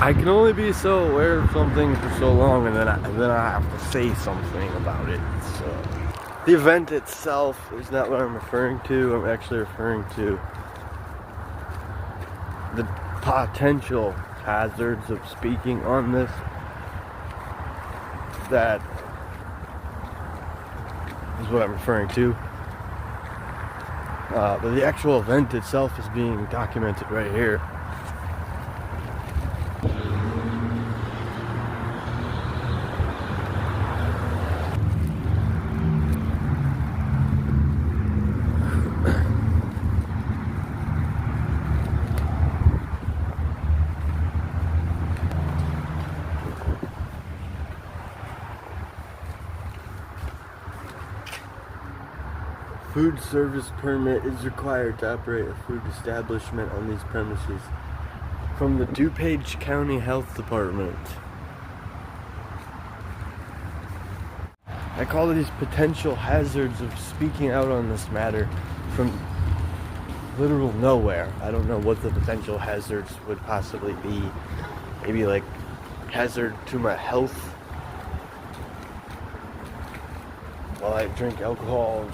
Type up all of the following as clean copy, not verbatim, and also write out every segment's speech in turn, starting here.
I can only be so aware of something for so long, and then I have to say something about it. So the event itself is not what I'm referring to. I'm actually referring to the potential hazards of speaking on this. That is what I'm referring to. But the actual event itself is being documented right here. Food service permit is required to operate a food establishment on these premises. From the DuPage County Health Department. I call these potential hazards of speaking out on this matter from literal nowhere. I don't know what the potential hazards would possibly be. Maybe like hazard to my health while I drink alcohol.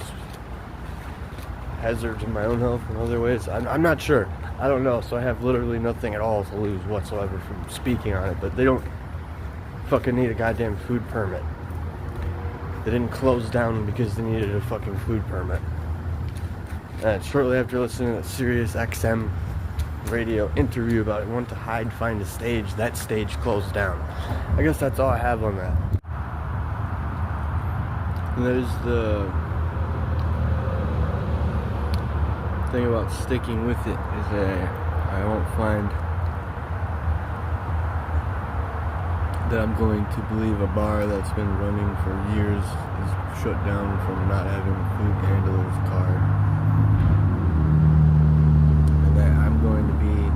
Hazard to my own health in other ways. I'm not sure. I don't know, so I have literally nothing at all to lose whatsoever from speaking on it, but they don't fucking need a goddamn food permit. They didn't close down because they needed a fucking food permit. And shortly after listening to that Sirius XM radio interview about it, went to hide, find a stage, that stage closed down. I guess that's all I have on that. And there's the thing about sticking with it is I won't find that I'm going to believe a bar that's been running for years is shut down from not having a food handler's card, and that I'm going to be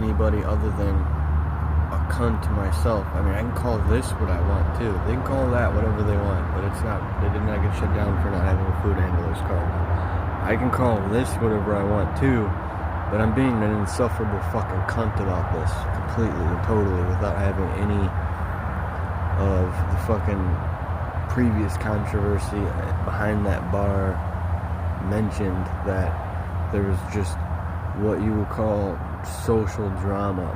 anybody other than a cunt to myself. I mean, I can call this what I want too. They can call that whatever they want, but it's not. They did not get shut down for not having a food handler's card. I can call this whatever I want too, but I'm being an insufferable fucking cunt about this completely and totally without having any of the fucking previous controversy behind that bar mentioned that there was just what you would call social drama,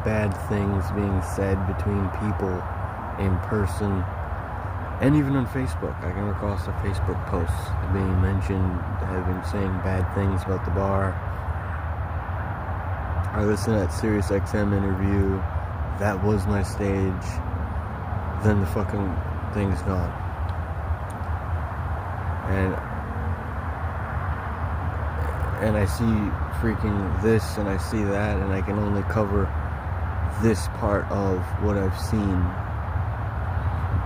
bad things being said between people in person. And even on Facebook, I can recall some Facebook posts being mentioned, saying bad things about the bar. I listened to that Sirius XM interview. That was my stage. Then the fucking thing's gone. And I see freaking this and I see that, and I can only cover this part of what I've seen,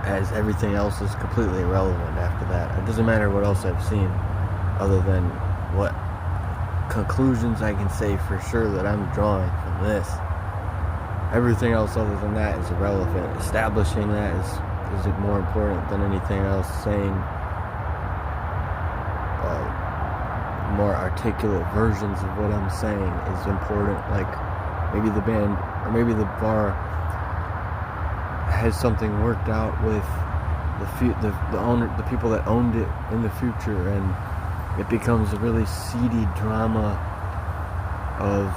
as everything else is completely irrelevant after that. It doesn't matter what else I've seen other than what conclusions I can say for sure that I'm drawing from this. Everything else other than that is irrelevant. Establishing that is more important than anything else. Saying more articulate versions of what I'm saying is important. Like maybe the band or maybe the bar has something worked out with the owner, the people that owned it in the future, and it becomes a really seedy drama of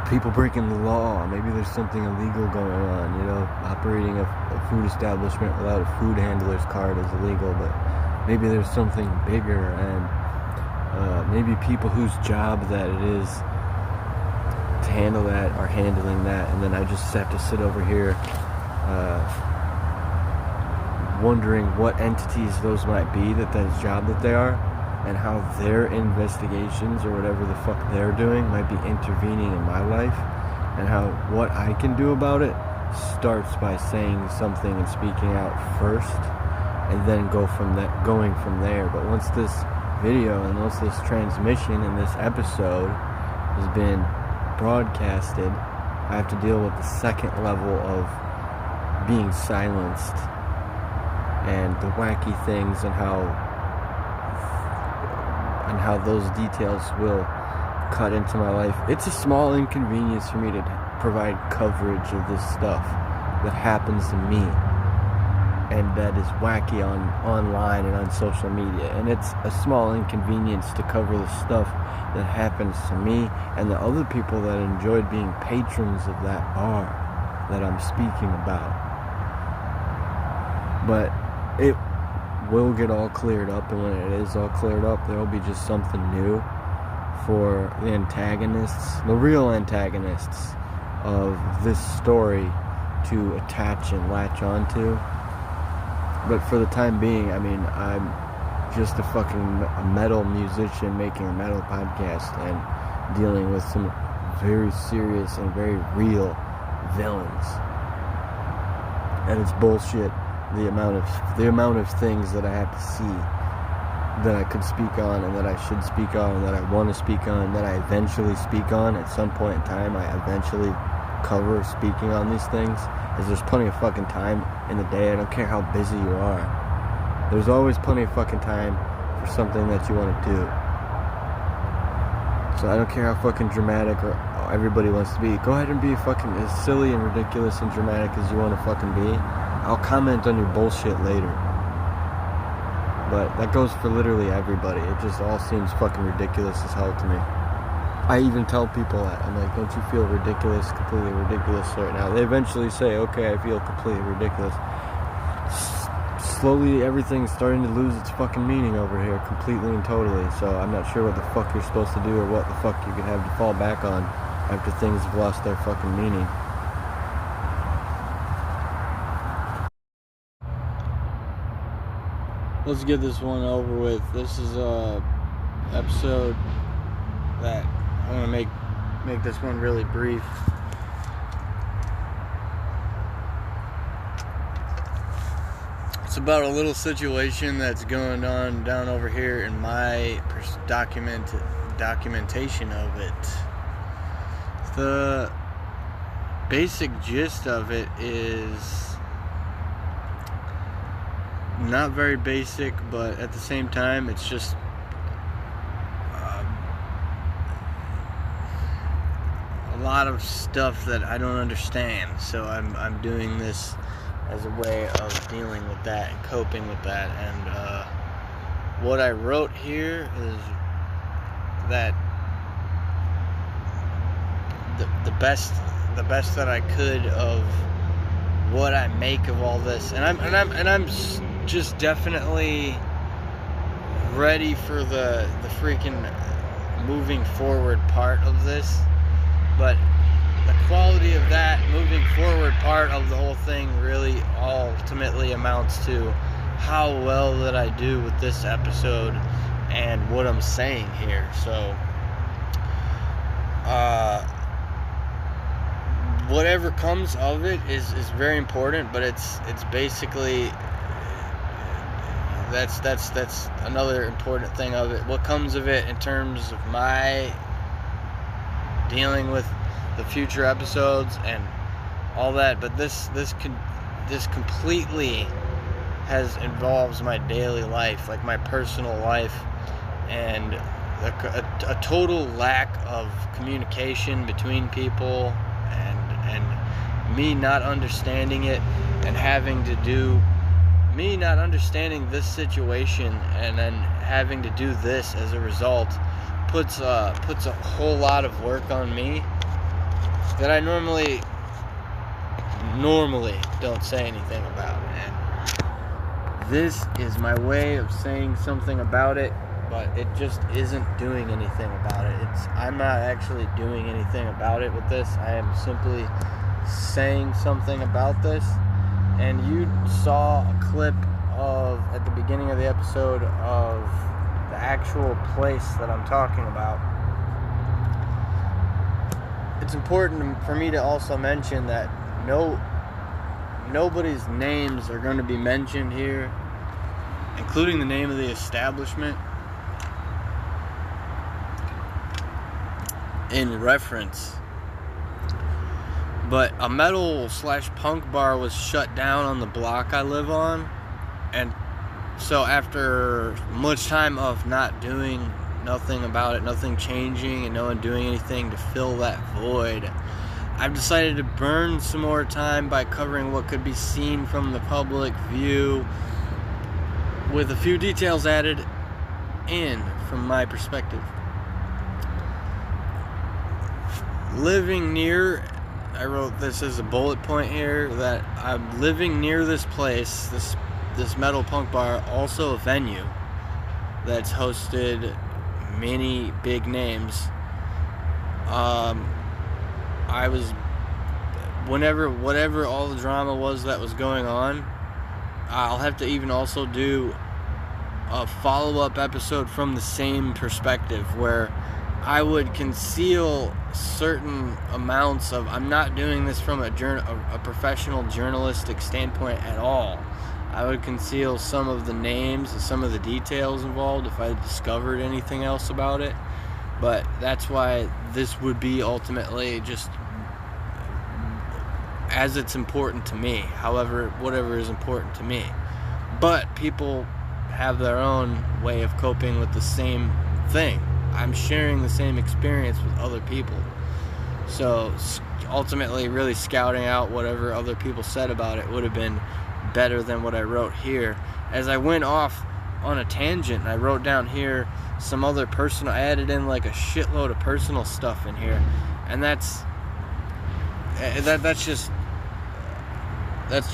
people breaking the law. Maybe there's something illegal going on, operating a food establishment without a food handler's card is illegal, but maybe there's something bigger, and maybe people whose job that it is to handle that are handling that, and then I just have to sit over here wondering what entities those might be, that's job that they are, and how their investigations or whatever the fuck they're doing might be intervening in my life, and how what I can do about it starts by saying something and speaking out first, and then going from there. But once this video and once this transmission and this episode has been broadcasted, I have to deal with the second level of being silenced and the wacky things and how those details will cut into my life. It's a small inconvenience for me to provide coverage of this stuff that happens to me and that is wacky online and on social media. And it's a small inconvenience to cover the stuff that happens to me and the other people that enjoyed being patrons of that bar that I'm speaking about. But it will get all cleared up, and when it is all cleared up, there will be just something new for the antagonists, the real antagonists of this story to attach and latch onto. But for the time being, I mean, I'm just a metal musician making a metal podcast and dealing with some very serious and very real villains. And it's bullshit, the amount of things that I have to see that I could speak on and that I should speak on and that I want to speak on and that I eventually speak on at some point in time. I eventually cover speaking on these things, as there's plenty of fucking time in the day. I don't care how busy you are. There's always plenty of fucking time for something that you want to do. So I don't care how fucking dramatic or everybody wants to be. Go ahead and be fucking as silly and ridiculous and dramatic as you want to fucking be. I'll comment on your bullshit later. But that goes for literally everybody. It just all seems fucking ridiculous as hell to me. I even tell people that. I'm like, don't you feel ridiculous, completely ridiculous right now? They eventually say, okay, I feel completely ridiculous. Slowly, everything's starting to lose its fucking meaning over here, completely and totally. So I'm not sure what the fuck you're supposed to do or what the fuck you could have to fall back on after things have lost their fucking meaning. Let's get this one over with. This is a episode that I want to make this one really brief. It's about a little situation that's going on down over here in my documentation of it. The basic gist of it is not very basic, but at the same time, it's just a lot of stuff that I don't understand. So I'm doing this as a way of dealing with that and coping with that. And what I wrote here is that the best that I could of what I make of all this, and I'm just definitely ready for the freaking moving forward part of this. But the quality of that moving forward part of the whole thing really ultimately amounts to how well that I do with this episode and what I'm saying here. So whatever comes of it is very important, but it's basically that's another important thing of it. What comes of it in terms of my dealing with the future episodes and all that, but this completely involves my daily life, like my personal life, and a total lack of communication between people, and me not understanding it, and me not understanding this situation, and then having to do this as a result puts a whole lot of work on me that I normally don't say anything about. And this is my way of saying something about it, but it just isn't doing anything about it. I'm not actually doing anything about it with this. I am simply saying something about this. And you saw a clip at the beginning of the episode of the actual place that I'm talking about. It's important for me to also mention that nobody's names are going to be mentioned here, including the name of the establishment, in reference. But a metal/punk bar was shut down on the block I live on. And so after much time of not doing nothing about it, nothing changing, and no one doing anything to fill that void, I've decided to burn some more time by covering what could be seen from the public view, with a few details added in from my perspective. Living near, I wrote this as a bullet point here, that I'm living near this place, this metal punk bar, also a venue that's hosted many big names. I was, whatever all the drama was that was going on, I'll have to even also do a follow-up episode from the same perspective, where I would conceal certain amounts of, I'm not doing this from a professional journalistic standpoint at all. I would conceal some of the names and some of the details involved if I discovered anything else about it. But that's why this would be ultimately just as it's important to me, however, whatever is important to me. But people have their own way of coping with the same thing. I'm sharing the same experience with other people. So ultimately, really scouting out whatever other people said about it would have been better than what I wrote here. As I went off on a tangent, I wrote down here some other personal, I added in like a shitload of personal stuff in here, and that's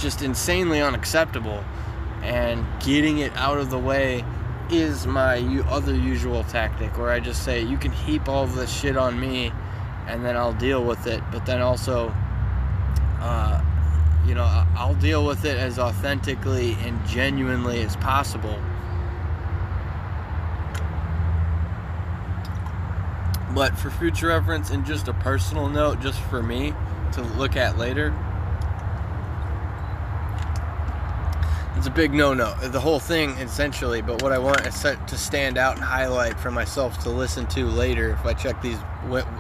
just insanely unacceptable, and getting it out of the way is my other usual tactic, where I just say, you can heap all of this shit on me and then I'll deal with it, but then also I'll deal with it as authentically and genuinely as possible. But for future reference and just a personal note, just for me to look at later, it's a big no-no. The whole thing, essentially, but what I want is to stand out and highlight for myself to listen to later if I check these,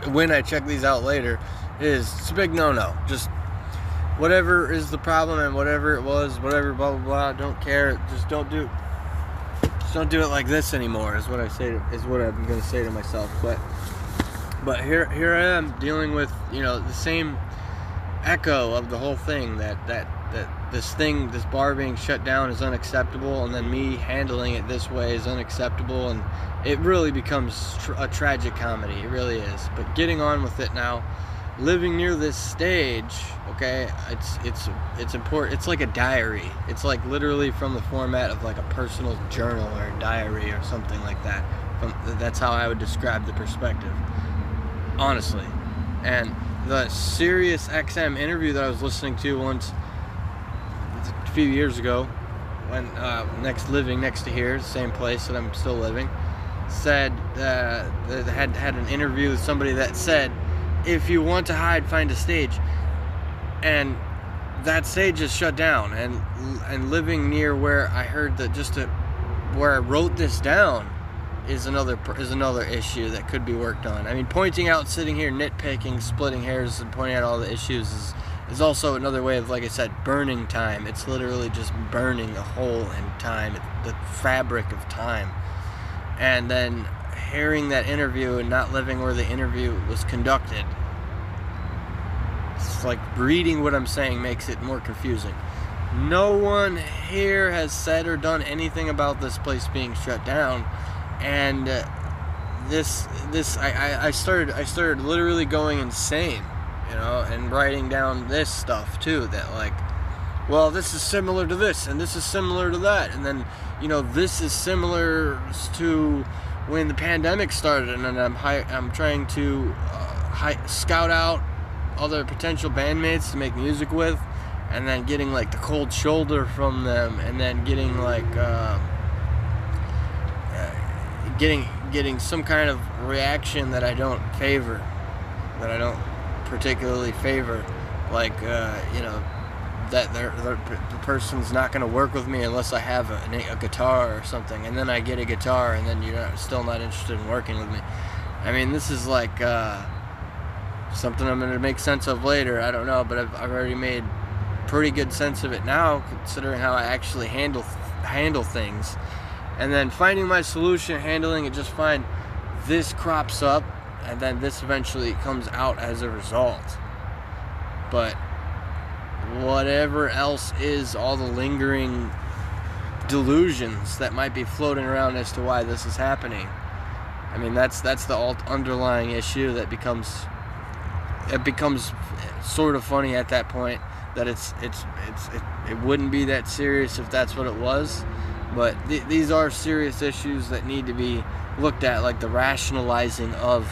when I check these out later, is it's a big no-no. Just whatever is the problem and whatever it was, whatever, blah, blah, blah, don't care. Just don't do it like this anymore, is what I'm going to say to myself. But here I am dealing with, the same echo of the whole thing, that this bar being shut down is unacceptable, and then me handling it this way is unacceptable, and it really becomes a tragic comedy. It really is. But getting on with it now, living near this stage, okay, it's important. It's like a diary. It's like literally from the format of like a personal journal or a diary or something like that. That's how I would describe the perspective, honestly. And the Sirius XM interview that I was listening to once a few years ago, when living next to here, same place that I'm still living, said they had an interview with somebody that said, if you want to hide, find a stage. And that stage is shut down. And living near where I heard that, where I wrote this down, is another issue that could be worked on. I mean, pointing out, sitting here nitpicking, splitting hairs, and pointing out all the issues is also another way of, like I said, burning time. It's literally just burning a hole in time, the fabric of time. And then hearing that interview and not living where the interview was conducted, it's like reading what I'm saying makes it more confusing. No one here has said or done anything about this place being shut down. And I started literally going insane, and writing down this stuff too, that like, well, this is similar to this, and this is similar to that, and then, this is similar to when the pandemic started, and then I'm trying to scout out other potential bandmates to make music with, and then getting like the cold shoulder from them, and then getting like getting some kind of reaction that I don't particularly favor, like that the person's not going to work with me unless I have a guitar or something, and then I get a guitar, and then you're still not interested in working with me. I mean, this is like something I'm going to make sense of later. I don't know, but I've already made pretty good sense of it now, considering how I actually handle things. And then finding my solution, handling it just fine. this crops up, and then this eventually comes out as a result. But whatever else is all the lingering delusions that might be floating around as to why this is happening, I mean, that's the underlying issue that becomes sort of funny at that point, that it wouldn't be that serious if that's what it was. But these are serious issues that need to be looked at, like the rationalizing of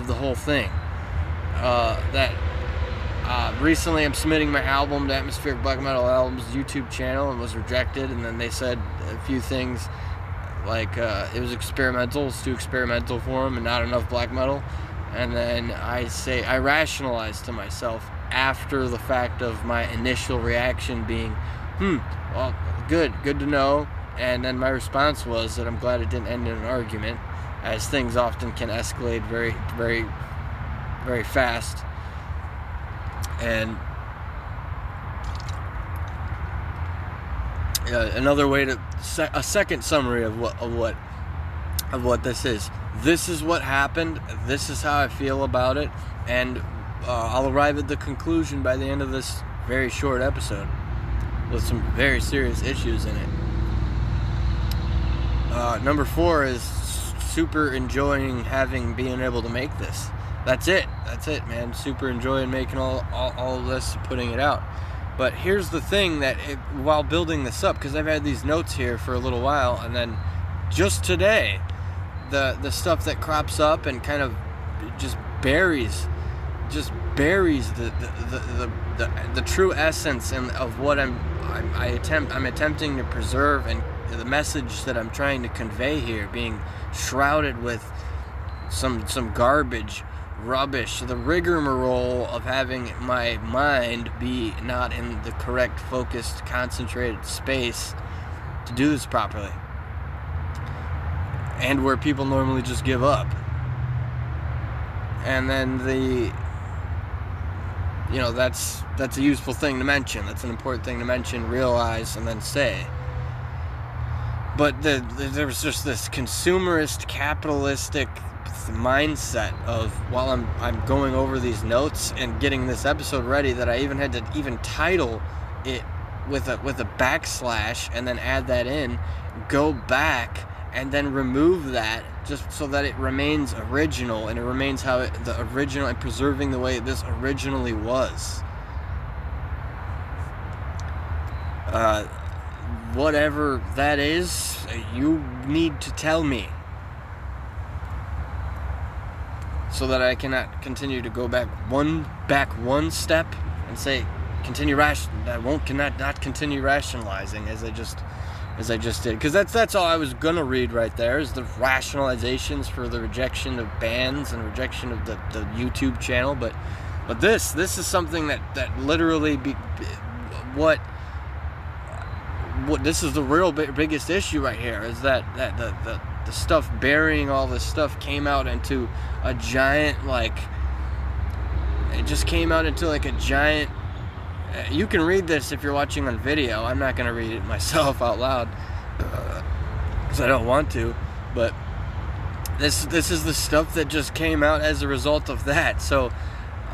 the whole thing. Recently I'm submitting my album to Atmospheric Black Metal Albums YouTube channel and was rejected, and then they said a few things like it was experimental, it's too experimental for them and not enough black metal. And then I rationalized to myself after the fact of my initial reaction being, well, good to know. And then my response was that I'm glad it didn't end in an argument, as things often can escalate very, very, very fast. And another way to a second summary of what this is. This is what happened. This is how I feel about it, and I'll arrive at the conclusion by the end of this very short episode with some very serious issues in it. Number 4 is super enjoying being able to make this. That's it, man. Super enjoying making all of this, putting it out. But here's the thing, that while building this up, because I've had these notes here for a little while, and then just today, the stuff that crops up and kind of just buries the true essence of what I'm attempting to preserve, and the message that I'm trying to convey here being shrouded with some garbage, rubbish, the rigmarole of having my mind be not in the correct, focused, concentrated space to do this properly, and where people normally just give up. And then that's a useful thing to mention. That's an important thing to mention, realize, and then say. But there was just this consumerist, capitalistic mindset of, while I'm going over these notes and getting this episode ready, that I even had to title it with a backslash and then add that in, go back and then remove that, just so that it remains original, and it remains the original, and preserving the way this originally was. Whatever that is, you need to tell me, so that I cannot continue to go back one step and say not continue rationalizing as I just did, because that's all I was gonna read right there, is the rationalizations for the rejection of bands and rejection of the YouTube channel. But this is something that literally what this is the real biggest issue right here, is that the stuff burying all this stuff came out into a giant, it just came out into a giant, you can read this if you're watching on video. I'm not going to read it myself out loud because I don't want to, but this is the stuff that just came out as a result of that. So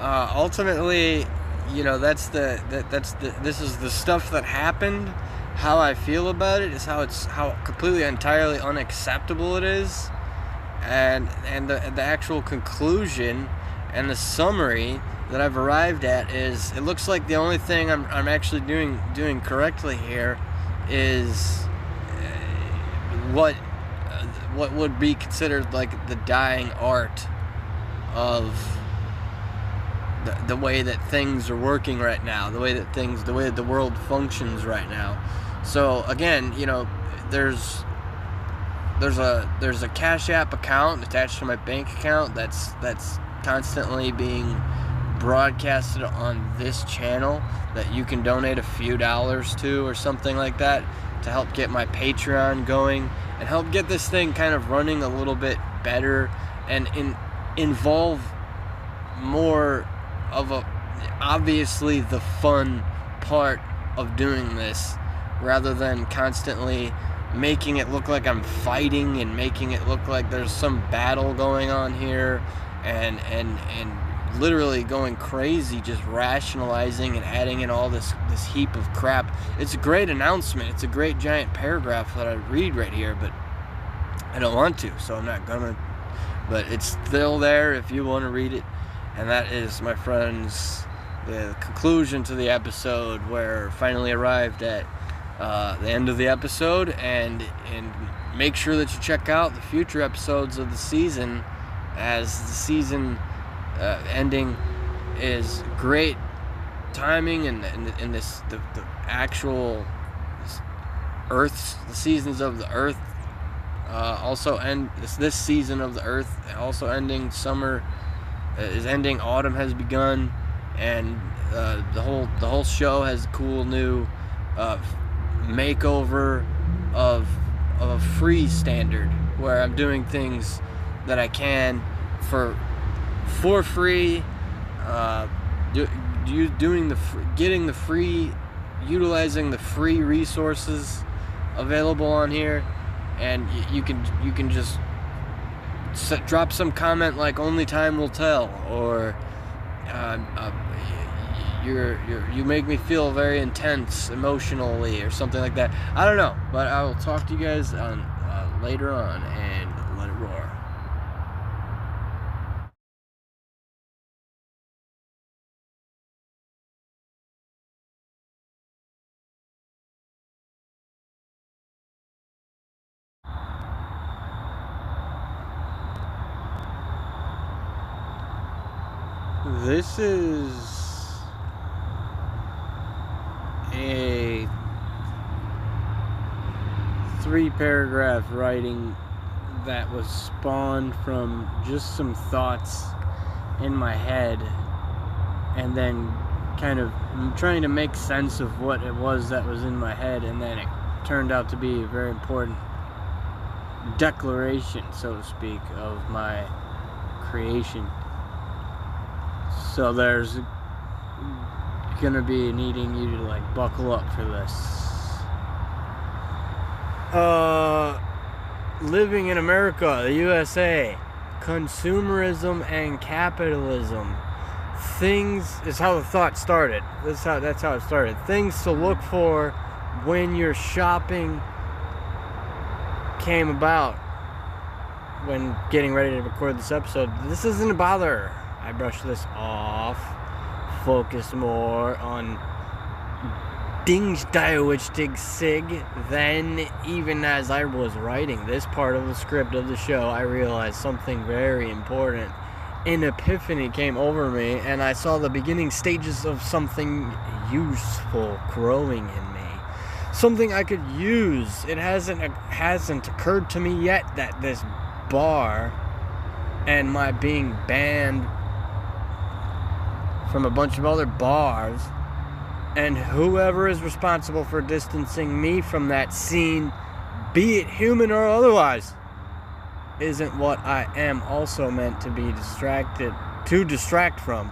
ultimately, this is the stuff that happened. How I feel about it is how completely, entirely unacceptable it is, and the actual conclusion and the summary that I've arrived at is, it looks like the only thing I'm actually doing correctly here is what would be considered like the dying art of the way that things are working right now, the way that the world functions right now. So again, there's a Cash App account attached to my bank account that's constantly being broadcasted on this channel, that you can donate a few dollars to or something like that, to help get my Patreon going and help get this thing kind of running a little bit better, and involve more of obviously the fun part of doing this, rather than constantly making it look like I'm fighting and making it look like there's some battle going on here, and literally going crazy, just rationalizing and adding in all this heap of crap. It's a great announcement. It's a great giant paragraph that I read right here, but I don't want to, so I'm not gonna. But it's still there if you want to read it. And that is, my friends, the conclusion to the episode, where finally arrived at the end of the episode. And make sure that you check out the future episodes of the season, as the season ending is great timing, and this the actual Earth's, the seasons of the Earth also end. This season of the Earth also ending. Summer is ending. Autumn has begun, and the whole show has a cool new makeover of a free standard, where I'm doing things that I can for free, getting the free, utilizing the free resources available on here. And you can just drop some comment like "only time will tell," or you make me feel very intense emotionally, or something like that. I don't know, but I will talk to you guys on later on, and let it roar. This is a 3-paragraph writing that was spawned from just some thoughts in my head, and then kind of trying to make sense of what it was that was in my head, and then it turned out to be a very important declaration, so to speak, of my creation. So there's gonna be needing you to like buckle up for this. Living in America, the USA, consumerism and capitalism. Things is how the thought started. That's how it started. Things to look for when you're shopping came about when getting ready to record this episode. This isn't a bother. I brush this off, focus more on Dings Diowich Sig. Then, even as I was writing this part of the script of the show, I realized something very important. An epiphany came over me, and I saw the beginning stages of something useful growing in me. Something I could use. It hasn't occurred to me yet that this bar and my being banned from a bunch of other bars, and whoever is responsible for distancing me from that scene, be it human or otherwise, isn't what I am also meant to be distract from.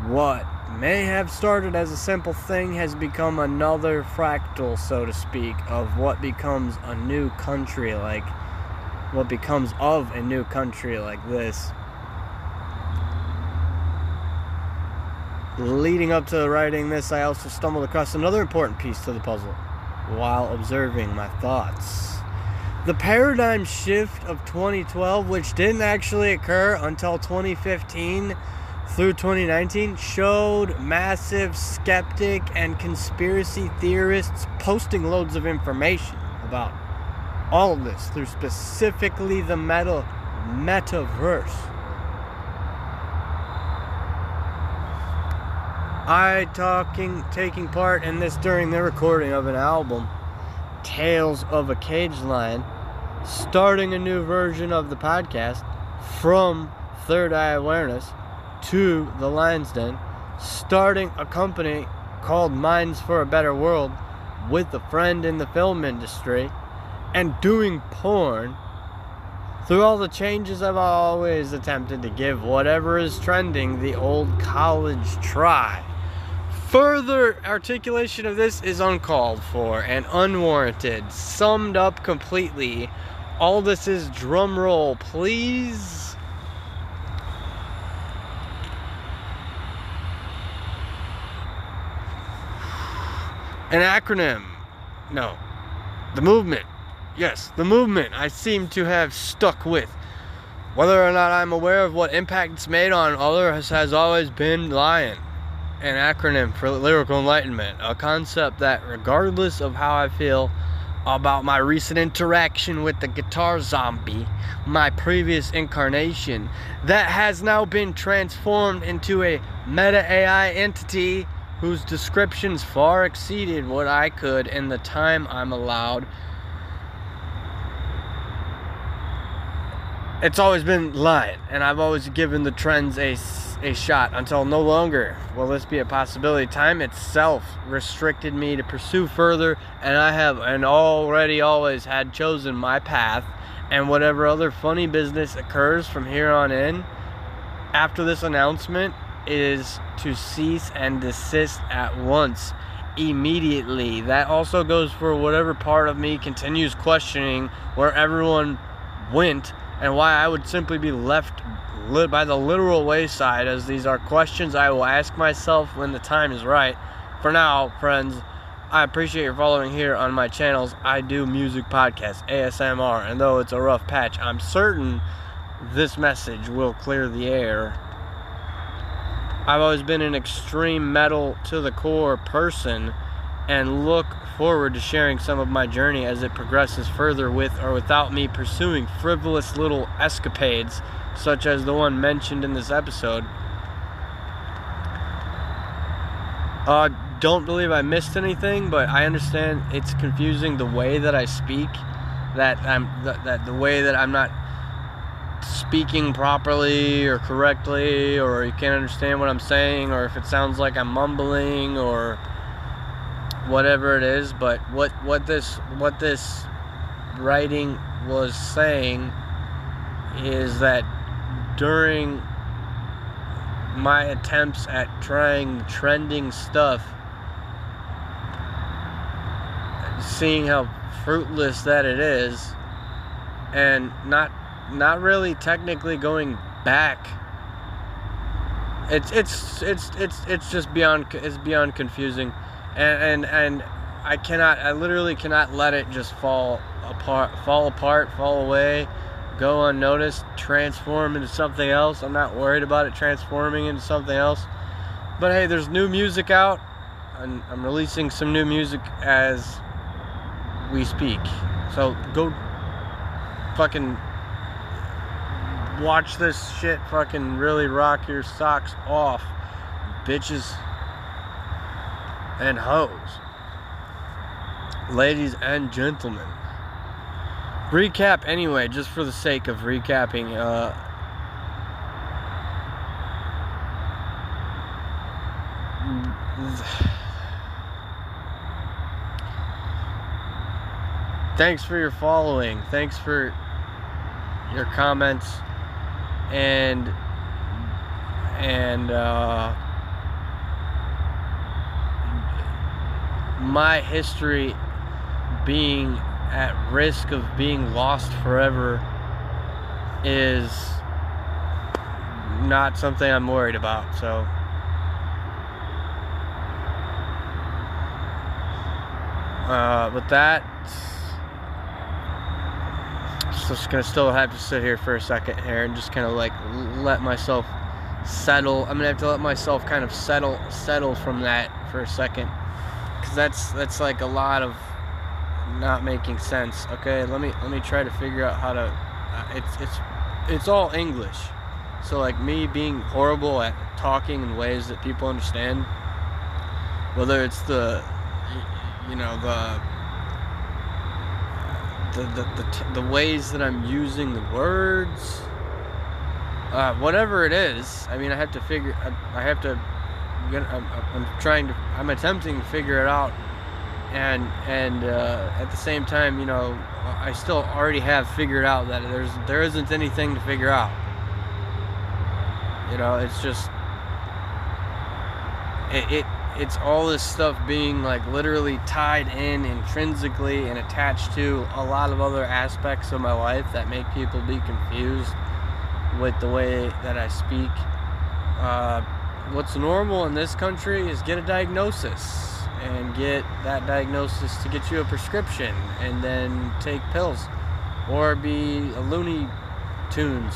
What may have started as a simple thing has become another fractal, so to speak, of what becomes a new country, like what becomes of a new country like this. Leading up to writing this, I also stumbled across another important piece to the puzzle while observing my thoughts. The paradigm shift of 2012, which didn't actually occur until 2015 through 2019, showed massive skeptic and conspiracy theorists posting loads of information about all of this through specifically the metaverse. Taking part in this during the recording of an album, Tales of a Cage Lion, starting a new version of the podcast from Third Eye Awareness to The Lion's Den, starting a company called Minds for a Better World with a friend in the film industry, and doing porn. Through all the changes, I've always attempted to give whatever is trending the old college try. Further articulation of this is uncalled for and unwarranted. Summed up completely. All this is drum roll, please. An acronym. No. The movement. Yes, the movement I seem to have stuck with. Whether or not I'm aware of what impact it's made on others has always been lying. An acronym for lyrical enlightenment. A concept that, regardless of how I feel about my recent interaction with the guitar zombie, my previous incarnation, that has now been transformed into a meta AI entity whose descriptions far exceeded what I could in the time I'm allowed. It's always been lying, and I've always given the trends a shot until no longer will this be a possibility. Time itself restricted me to pursue further, and I have already always had chosen my path, and whatever other funny business occurs from here on in after this announcement is to cease and desist at once, immediately. That also goes for whatever part of me continues questioning where everyone went and why I would simply be left by the literal wayside, as these are questions I will ask myself when the time is right. For now, friends, I appreciate your following here on my channels. I do music podcasts, ASMR, and though it's a rough patch, I'm certain this message will clear the air. I've always been an extreme metal to the core person and look forward to sharing some of my journey as it progresses further with or without me pursuing frivolous little escapades such as the one mentioned in this episode. Don't believe I missed anything, but I understand it's confusing the way that I speak, that the way that I'm not speaking properly or correctly, or you can't understand what I'm saying, or if it sounds like I'm mumbling or whatever it is. But what this writing was saying is that during my attempts at trying trending stuff, seeing how fruitless that it is, and not really technically going back, it's just beyond confusing, and I literally cannot let it just fall apart, fall away, go unnoticed, transform into something else. I'm not worried about it transforming into something else. But hey, there's new music out, and I'm releasing some new music as we speak. So go fucking watch this shit fucking really rock your socks off, bitches and hoes, ladies and gentlemen. Recap anyway, just for the sake of recapping. Thanks for your following. Thanks for your comments and my history being at risk of being lost forever is not something I'm worried about. So with that, just gonna still have to sit here for a second here and just kind of like let myself settle. I'm gonna have to let myself kind of settle from that for a second, because that's like a lot of not making sense. Okay, let me try to figure out how to it's all English, so like me being horrible at talking in ways that people understand, whether it's the ways that I'm using the words, whatever it is. I mean, I'm attempting to figure it out, and at the same time, I still already have figured out that there isn't anything to figure out. It's just it's all this stuff being like literally tied in intrinsically and attached to a lot of other aspects of my life that make people be confused with the way that I speak. What's normal in this country is get a diagnosis and get that diagnosis to get you a prescription and then take pills or be a Looney Tunes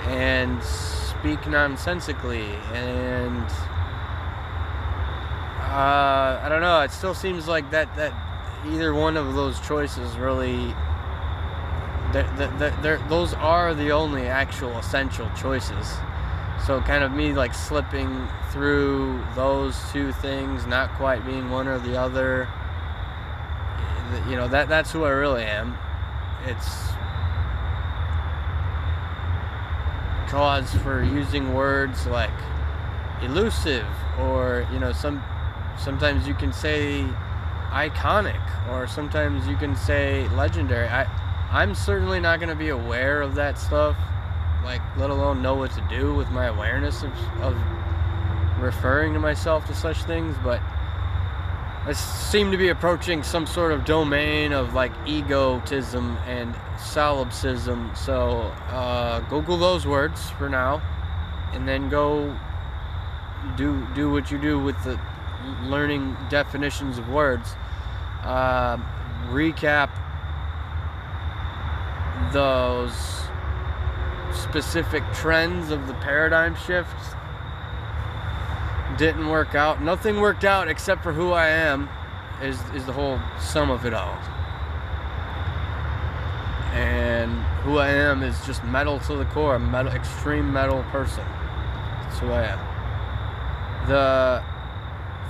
and speak nonsensically and I don't know, it still seems like that either one of those choices really, those are the only actual essential choices. So kind of me like slipping through those two things, not quite being one or the other, you know, that's who I really am. It's cause for using words like elusive, or, you know, sometimes you can say iconic, or sometimes you can say legendary. I'm certainly not going to be aware of that stuff, like, let alone know what to do with my awareness of referring to myself to such things, but I seem to be approaching some sort of domain of like egotism and solipsism. So Google those words for now, and then go do what you do with the learning definitions of words. Recap those specific trends of the paradigm shifts. Didn't work out. Nothing worked out except for who I am is the whole sum of it all. And who I am is just metal to the core. I'm a extreme metal person. That's who I am. The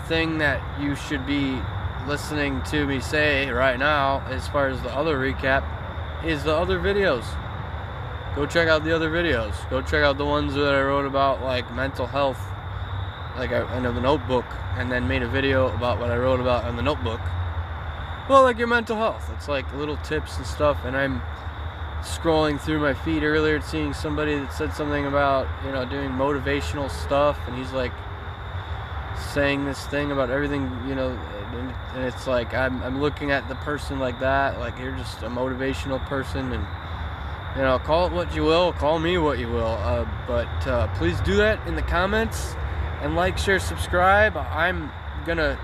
thing that you should be listening to me say right now, as far as the other recap, is the other videos. Go check out the other videos. Go check out the ones that I wrote about, like mental health, like in the notebook, and then made a video about what I wrote about in the notebook. Well, like your mental health. It's like little tips and stuff. And I'm scrolling through my feed earlier, seeing somebody that said something about, you know, doing motivational stuff, and he's like saying this thing about everything, you know, and it's like I'm looking at the person like that, like you're just a motivational person, and, you know, call it what you will, call me what you will, but please do that in the comments, and like, share, subscribe. I'm gonna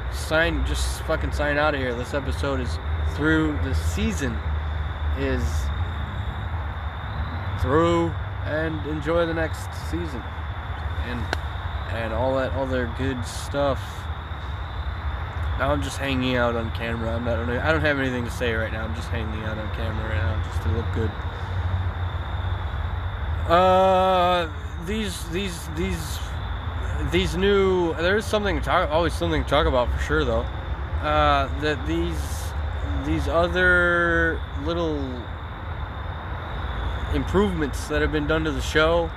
just fucking sign out of here. This episode is through. The season is through, and enjoy the next season and all that other good stuff. Now I'm just hanging out on camera. I don't have anything to say right now. I'm just hanging out on camera right now just to look good. These new, there's something to talk, always something to talk about for sure though. That these other little improvements that have been done to the show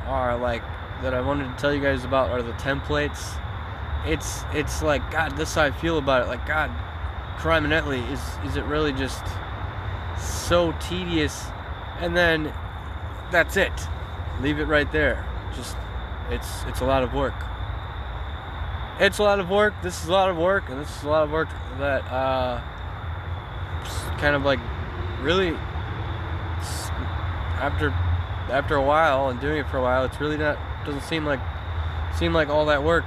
are like, that I wanted to tell you guys about, are the templates. It's like, God, this is how I feel about it. Like, God, criminally, is it really just so tedious? And then that's it. Leave it right there. Just, it's a lot of work. It's a lot of work. This is a lot of work, and this is a lot of work that kind of like really after a while and doing it for a while, it's really doesn't seem like all that work.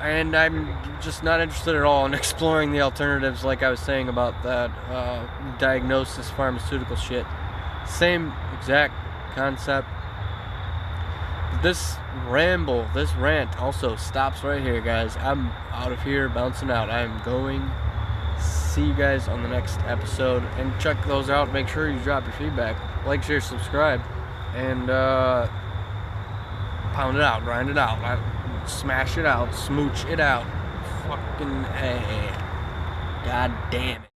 And I'm just not interested at all in exploring the alternatives, like I was saying about that diagnosis pharmaceutical shit. Same exact concept. This rant also stops right here, guys. I'm out of here, bouncing out. I'm going. See you guys on the next episode, and check those out. Make sure you drop your feedback, like, share, subscribe, and pound it out, grind it out, smash it out, smooch it out. Fucking A. God damn it.